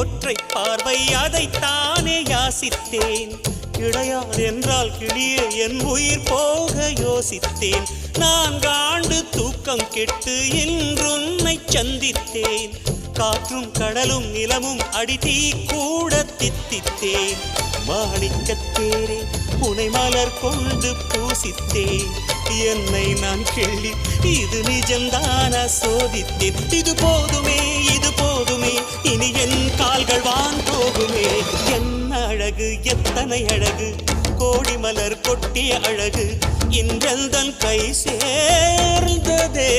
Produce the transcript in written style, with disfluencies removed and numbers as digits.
ஒற்றை பார்வை அதைத்தானே யாசித்தேன். இளையார் என்றால் கிளியே என் உயிர் போக யோசித்தேன். 4 ஆண்டு தூக்கம் கெட்டு இன்றுன்னை சந்தித்தேன். காற்றும் கடலும் நிலமும் அடித்தீ கூட தித்தித்தேன். மாணிக்கத்தேரே புனை மலர் கொண்டு பூசித்தேன். என்னை நான் கிள்ளி இது நிஜம்தான சோதித்தேன். இது போதுமே இது போதுமே இனி என் கால்கள் வான் போகுமே. என்ன அழகு எத்தனை அழகு கோடி மலர் கொட்டிய அழகு இன்றெந்தன் கை சேர்ந்ததே.